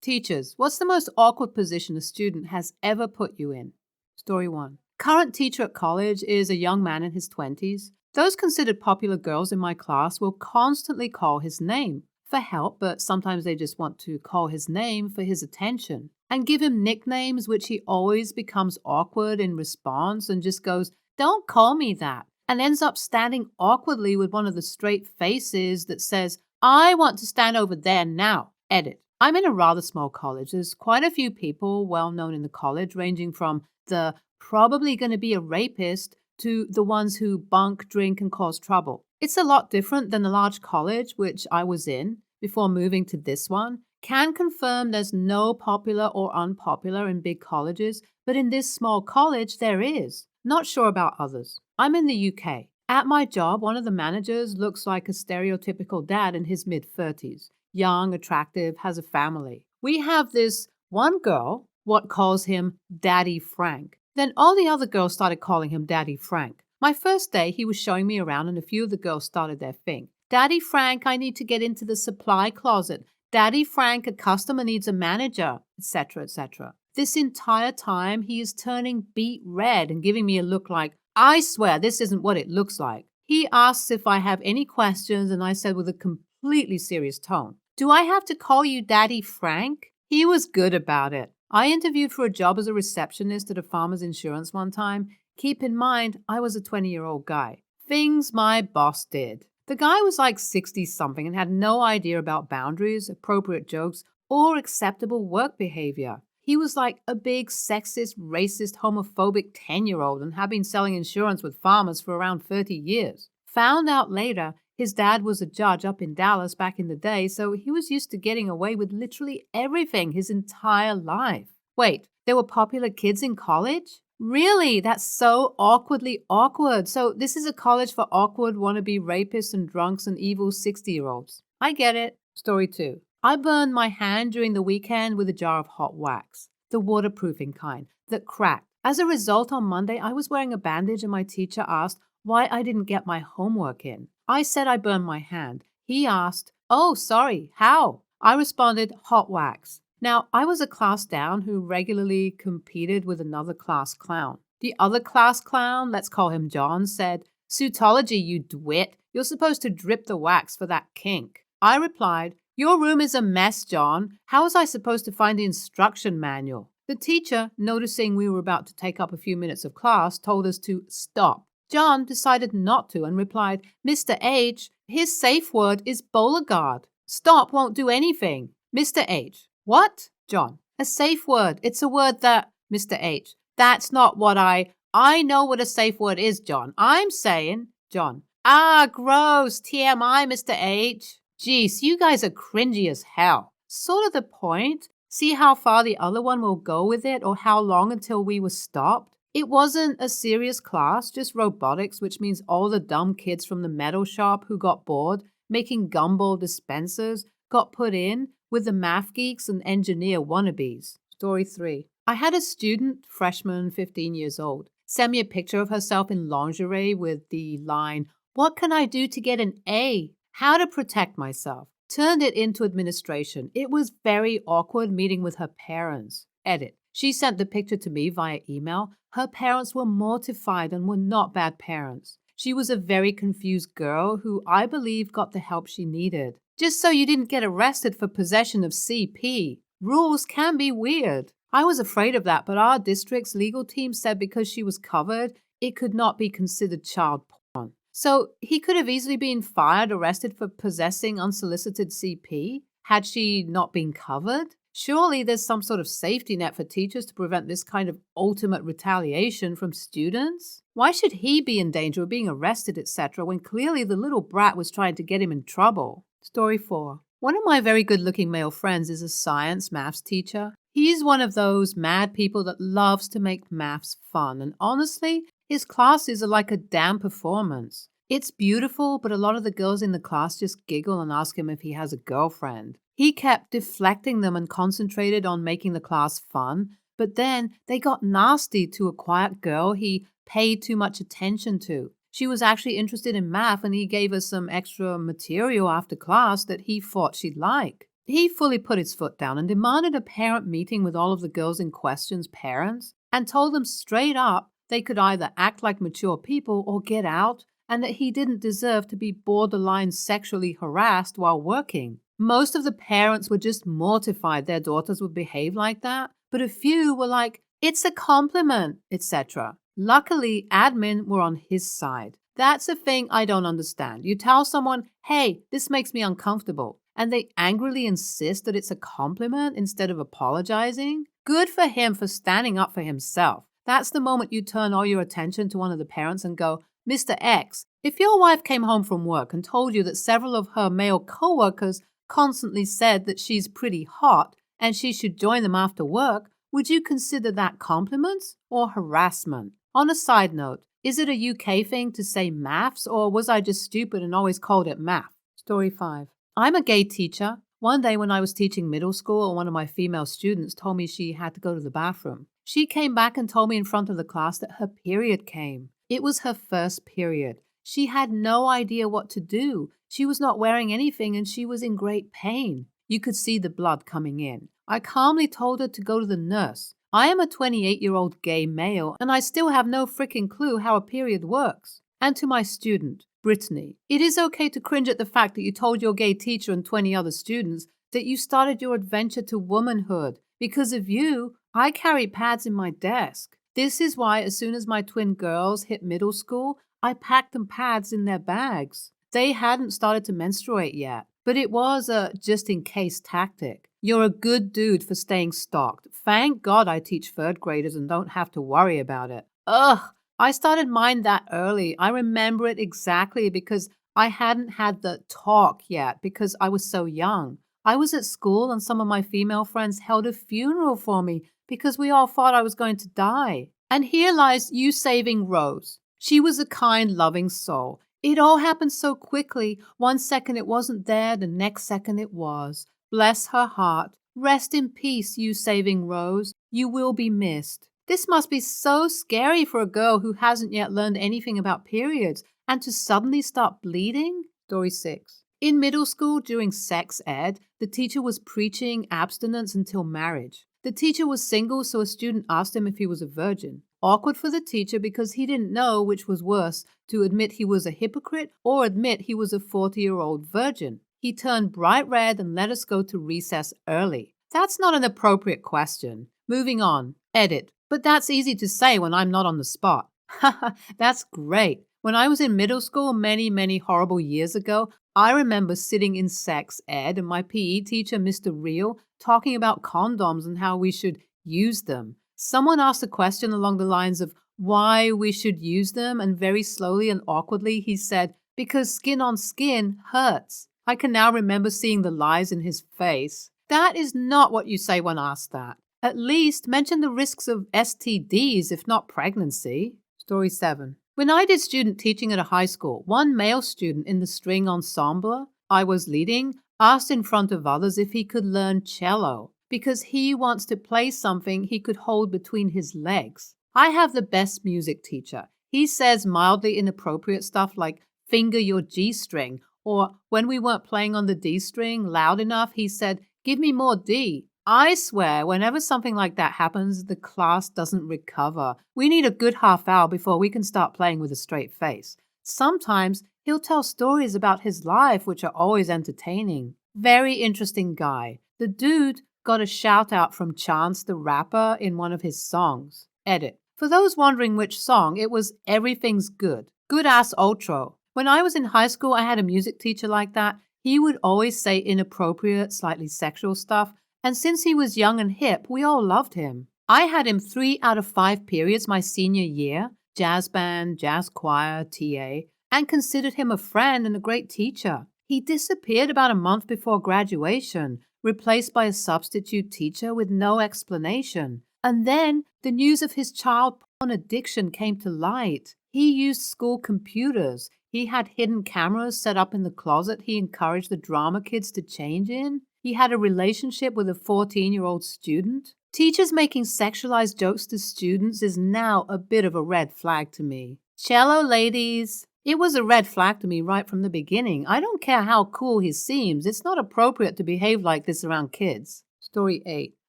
Teachers, what's the most awkward position a student has ever put you in? Story 1. Current teacher at college is a young man in his 20s. Those considered popular girls in my class will constantly call his name for help, but sometimes they just want to call his name for his attention and give him nicknames, which he always becomes awkward in response and just goes, "Don't call me that," and ends up standing awkwardly with one of the straight faces that says, "I want to stand over there now." Edit. I'm in a rather small college. There's quite a few people well known in the college, ranging from the probably going to be a rapist to the ones who bunk, drink, and cause trouble. It's a lot different than the large college, which I was in before moving to this one. Can confirm there's no popular or unpopular in big colleges, but in this small college, there is. Not sure about others. I'm in the UK. At my job, one of the managers looks like a stereotypical dad in his mid-30s. Young, attractive, has a family. We have this one girl, what calls him Daddy Frank. Then all the other girls started calling him Daddy Frank. My first day, he was showing me around and a few of the girls started their thing. "Daddy Frank, I need to get into the supply closet. Daddy Frank, a customer needs a manager," etc., etc. This entire time, he is turning beet red and giving me a look like, "I swear this isn't what it looks like." He asks if I have any questions and I said with a completely serious tone, "Do I have to call you Daddy Frank?" He was good about it. I interviewed for a job as a receptionist at a farmer's insurance one time. Keep in mind, I was a 20-year-old guy. Things my boss did. The guy was like 60-something and had no idea about boundaries, appropriate jokes, or acceptable work behavior. He was like a big sexist, racist, homophobic 10-year-old and had been selling insurance with farmers for around 30 years. Found out later, his dad was a judge up in Dallas back in the day, so he was used to getting away with literally everything his entire life. Wait, there were popular kids in college? Really? That's so awkwardly awkward. So this is a college for awkward wannabe rapists and drunks and evil 60-year-olds. I get it. Story 2. I burned my hand during the weekend with a jar of hot wax, the waterproofing kind, that cracked. As a result, on Monday, I was wearing a bandage and my teacher asked why I didn't get my homework in. I said I burned my hand. He asked, "Oh, sorry, how?" I responded, "Hot wax." Now, I was a class down who regularly competed with another class clown. The other class clown, let's call him John, said, "Suitology, you dwit. You're supposed to drip the wax for that kink." I replied, "Your room is a mess, John. How was I supposed to find the instruction manual?" The teacher, noticing we were about to take up a few minutes of class, told us to stop. John decided not to and replied, "Mr. H, his safe word is Beauregard. Stop won't do anything." Mr. H, "What?" John, "A safe word. It's a word that..." Mr. H, "That's not what I know what a safe word is, John. I'm saying..." John, "Ah, gross. TMI, Mr. H. Geez, you guys are cringy as hell." Sort of the point. See how far the other one will go with it or how long until we were stopped? It wasn't a serious class, just robotics, which means all the dumb kids from the metal shop who got bored making gumball dispensers got put in with the math geeks and engineer wannabes. Story 3. I had a student, freshman, 15 years old, send me a picture of herself in lingerie with the line, "What can I do to get an A? How to protect myself?" Turned it into administration. It was very awkward meeting with her parents. Edit. She sent the picture to me via email. Her parents were mortified and were not bad parents. She was a very confused girl who I believe got the help she needed. Just so you didn't get arrested for possession of CP. Rules can be weird. I was afraid of that, but our district's legal team said because she was covered, it could not be considered child porn. So he could have easily been fired, arrested for possessing unsolicited CP had she not been covered. Surely there's some sort of safety net for teachers to prevent this kind of ultimate retaliation from students? Why should he be in danger of being arrested, etc., when clearly the little brat was trying to get him in trouble? Story 4. One of my very good-looking male friends is a science maths teacher. He's one of those mad people that loves to make maths fun, and honestly, his classes are like a damn performance. It's beautiful, but a lot of the girls in the class just giggle and ask him if he has a girlfriend. He kept deflecting them and concentrated on making the class fun, but then they got nasty to a quiet girl he paid too much attention to. She was actually interested in math and he gave her some extra material after class that he thought she'd like. He fully put his foot down and demanded a parent meeting with all of the girls in question's parents and told them straight up they could either act like mature people or get out, and that he didn't deserve to be borderline sexually harassed while working. Most of the parents were just mortified their daughters would behave like that, but a few were like, "It's a compliment," etc. Luckily, admin were on his side. That's a thing I don't understand. You tell someone, "Hey, this makes me uncomfortable," and they angrily insist that it's a compliment instead of apologizing. Good for him for standing up for himself. That's the moment you turn all your attention to one of the parents and go, "Mr. X, if your wife came home from work and told you that several of her male coworkers constantly said that she's pretty hot and she should join them after work, would you consider that compliments or harassment?" On a side note, is it a UK thing to say maths, or was I just stupid and always called it math? Story 5. I'm a gay teacher. One day when I was teaching middle school, one of my female students told me she had to go to the bathroom. She came back and told me in front of the class that her period came. It was her first period. She had no idea what to do. She was not wearing anything and she was in great pain. You could see the blood coming in. I calmly told her to go to the nurse. I am a 28-year-old gay male and I still have no freaking clue how a period works. And to my student, Brittany, it is okay to cringe at the fact that you told your gay teacher and 20 other students that you started your adventure to womanhood. Because of you, I carry pads in my desk. This is why as soon as my twin girls hit middle school, I packed them pads in their bags. They hadn't started to menstruate yet, but it was a just-in-case tactic. You're a good dude for staying stocked. Thank God I teach third graders and don't have to worry about it. Ugh, I started mine that early. I remember it exactly because I hadn't had the talk yet because I was so young. I was at school and some of my female friends held a funeral for me because we all thought I was going to die. And here lies you saving Rose. She was a kind, loving soul. It all happened so quickly. One second it wasn't there, the next second it was. Bless her heart. Rest in peace, you saving Rose. You will be missed. This must be so scary for a girl who hasn't yet learned anything about periods and to suddenly start bleeding. Story 6. In middle school during sex ed, the teacher was preaching abstinence until marriage. The teacher was single, so a student asked him if he was a virgin. Awkward for the teacher because he didn't know which was worse, to admit he was a hypocrite or admit he was a 40-year-old virgin. He turned bright red and let us go to recess early. That's not an appropriate question. Moving on. Edit. But that's easy to say when I'm not on the spot. Haha, that's great. When I was in middle school many horrible years ago, I remember sitting in sex ed and my PE teacher, Mr. Real, talking about condoms and how we should use them. Someone asked a question along the lines of why we should use them, and very slowly and awkwardly he said, "Because skin on skin hurts." I can now remember seeing the lies in his face. That is not what you say when asked that. At least mention the risks of STDs, if not pregnancy. Story 7. When I did student teaching at a high school, one male student in the string ensemble I was leading asked in front of others if he could learn cello because he wants to play something he could hold between his legs. I have the best music teacher. He says mildly inappropriate stuff like finger your G string, or when we weren't playing on the D string loud enough, he said, "Give me more D." I swear, whenever something like that happens, the class doesn't recover. We need a good half hour before we can start playing with a straight face. Sometimes he'll tell stories about his life, which are always entertaining. Very interesting guy. The dude got a shout out from Chance the Rapper in one of his songs. Edit. For those wondering which song, it was Everything's Good. Good ass outro. When I was in high school, I had a music teacher like that. He would always say inappropriate, slightly sexual stuff. And since he was young and hip, we all loved him. I had him 3 out of 5 periods my senior year, jazz band, jazz choir, TA, and considered him a friend and a great teacher. He disappeared about a month before graduation, replaced by a substitute teacher with no explanation. And then the news of his child porn addiction came to light. He used school computers. He had hidden cameras set up in the closet he encouraged the drama kids to change in. He had a relationship with a 14-year-old student. Teachers making sexualized jokes to students is now a bit of a red flag to me. Cello ladies. It was a red flag to me right from the beginning. I don't care how cool he seems. It's not appropriate to behave like this around kids. Story 8.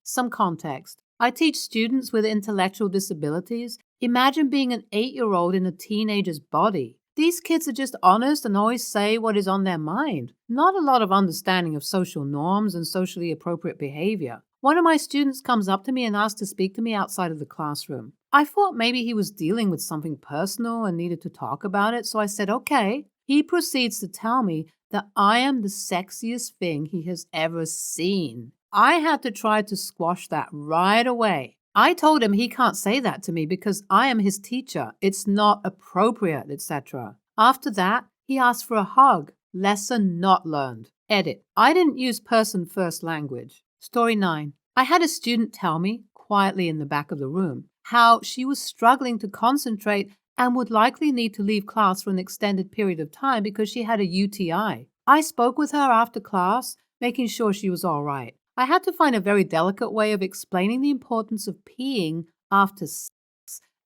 Some context. I teach students with intellectual disabilities. Imagine being an 8-year-old in a teenager's body. These kids are just honest and always say what is on their mind. Not a lot of understanding of social norms and socially appropriate behavior. One of my students comes up to me and asks to speak to me outside of the classroom. I thought maybe he was dealing with something personal and needed to talk about it, so I said, okay. He proceeds to tell me that I am the sexiest thing he has ever seen. I had to try to squash that right away. I told him he can't say that to me because I am his teacher. It's not appropriate, etc. After that, he asked for a hug. Lesson not learned. Edit. I didn't use person-first language. Story 9. I had a student tell me, quietly in the back of the room, how she was struggling to concentrate and would likely need to leave class for an extended period of time because she had a UTI. I spoke with her after class, making sure she was all right. I had to find a very delicate way of explaining the importance of peeing after sex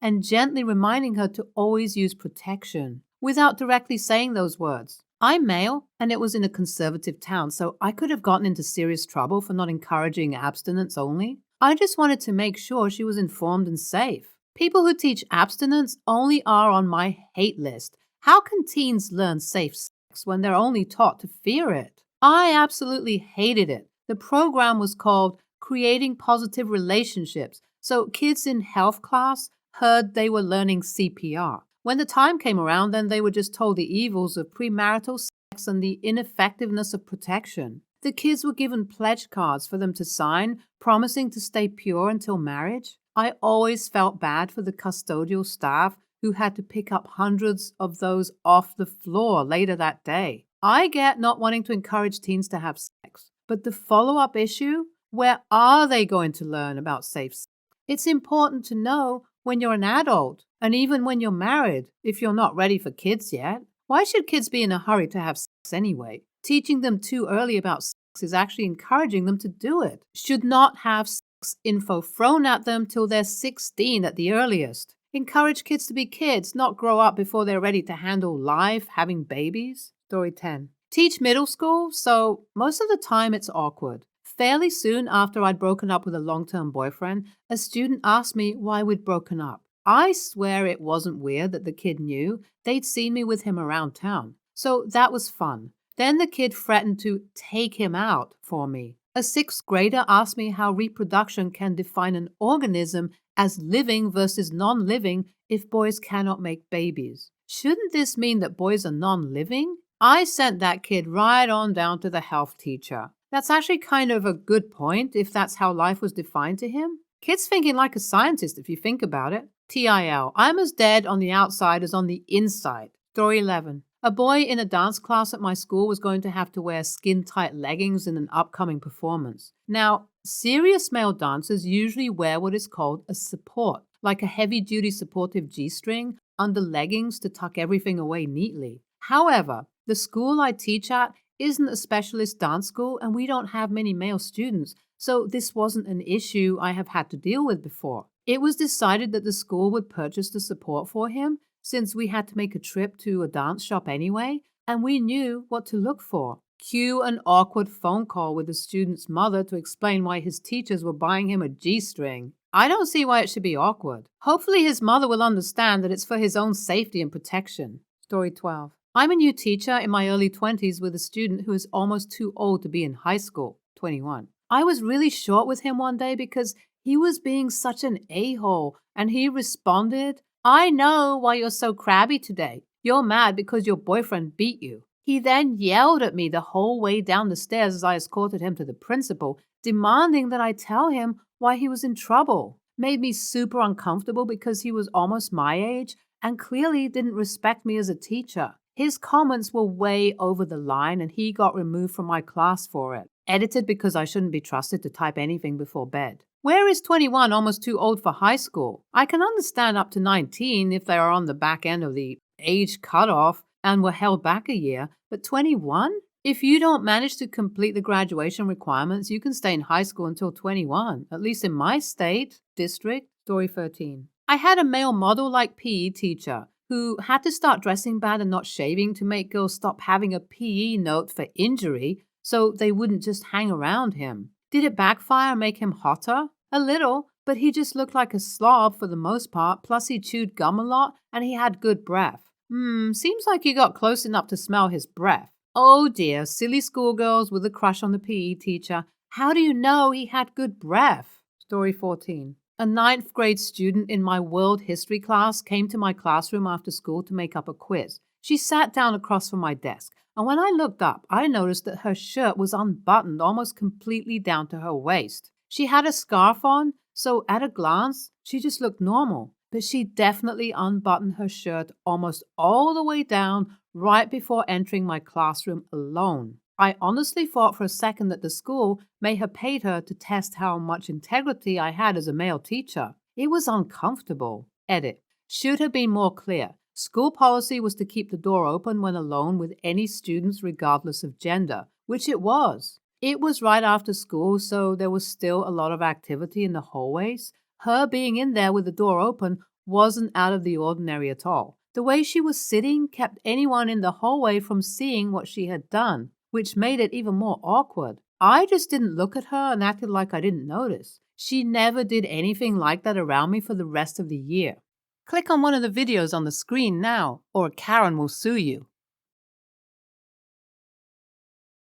and gently reminding her to always use protection without directly saying those words. I'm male, and it was in a conservative town, so I could have gotten into serious trouble for not encouraging abstinence only. I just wanted to make sure she was informed and safe. People who teach abstinence only are on my hate list. How can teens learn safe sex when they're only taught to fear it? I absolutely hated it. The program was called Creating Positive Relationships, so kids in health class heard they were learning CPR. When the time came around, then they were just told the evils of premarital sex and the ineffectiveness of protection. The kids were given pledge cards for them to sign, promising to stay pure until marriage. I always felt bad for the custodial staff who had to pick up hundreds of those off the floor later that day. I get not wanting to encourage teens to have sex, but the follow-up issue, where are they going to learn about safe sex? It's important to know when you're an adult, and even when you're married, if you're not ready for kids yet. Why should kids be in a hurry to have sex anyway? Teaching them too early about sex is actually encouraging them to do it. Should not have sex info thrown at them till they're 16 at the earliest. Encourage kids to be kids, not grow up before they're ready to handle life, having babies. Story 10. Teach middle school, so most of the time it's awkward. Fairly soon after I'd broken up with a long-term boyfriend, a student asked me why we'd broken up. I swear it wasn't weird that the kid knew. They'd seen me with him around town. So that was fun. Then the kid threatened to take him out for me. A 6th grader asked me how reproduction can define an organism as living versus non-living if boys cannot make babies. Shouldn't this mean that boys are non-living? I sent that kid right on down to the health teacher. That's actually kind of a good point if that's how life was defined to him. Kid's thinking like a scientist if you think about it. TIL. I'm as dead on the outside as on the inside. Story 11. A boy in a dance class at my school was going to have to wear skin-tight leggings in an upcoming performance. Now, serious male dancers usually wear what is called a support, like a heavy-duty supportive G-string under leggings to tuck everything away neatly. However, the school I teach at isn't a specialist dance school and we don't have many male students, so this wasn't an issue I have had to deal with before. It was decided that the school would purchase the support for him since we had to make a trip to a dance shop anyway, and we knew what to look for. Cue an awkward phone call with the student's mother to explain why his teachers were buying him a G-string. I don't see why it should be awkward. Hopefully his mother will understand that it's for his own safety and protection. Story 12. I'm a new teacher in my early 20s with a student who is almost too old to be in high school, 21. I was really short with him one day because he was being such an a-hole, and he responded, I know why you're so crabby today. You're mad because your boyfriend beat you. He then yelled at me the whole way down the stairs as I escorted him to the principal, demanding that I tell him why he was in trouble. Made me super uncomfortable because he was almost my age and clearly didn't respect me as a teacher. His comments were way over the line and he got removed from my class for it. Edited because I shouldn't be trusted to type anything before bed. Where is 21 almost too old for high school? I can understand up to 19 if they are on the back end of the age cutoff and were held back a year, but 21? If you don't manage to complete the graduation requirements, you can stay in high school until 21, at least in my state, district. Story 13. I had a male model-like PE teacher who had to start dressing bad and not shaving to make girls stop having a PE note for injury so they wouldn't just hang around him. Did it backfire and make him hotter? A little, but he just looked like a slob for the most part, plus he chewed gum a lot and he had good breath. Seems like you got close enough to smell his breath. Oh dear, silly schoolgirls with a crush on the PE teacher. How do you know he had good breath? Story 14. A 9th grade student in my world history class came to my classroom after school to make up a quiz. She sat down across from my desk, and when I looked up, I noticed that her shirt was unbuttoned almost completely down to her waist. She had a scarf on, so at a glance, she just looked normal. But she definitely unbuttoned her shirt almost all the way down right before entering my classroom alone. I honestly thought for a second that the school may have paid her to test how much integrity I had as a male teacher. It was uncomfortable. Edit. Should have been more clear. School policy was to keep the door open when alone with any students regardless of gender, which it was. It was right after school, so there was still a lot of activity in the hallways. Her being in there with the door open wasn't out of the ordinary at all. The way she was sitting kept anyone in the hallway from seeing what she had done, which made it even more awkward. I just didn't look at her and acted like I didn't notice. She never did anything like that around me for the rest of the year. Click on one of the videos on the screen now, or Karen will sue you.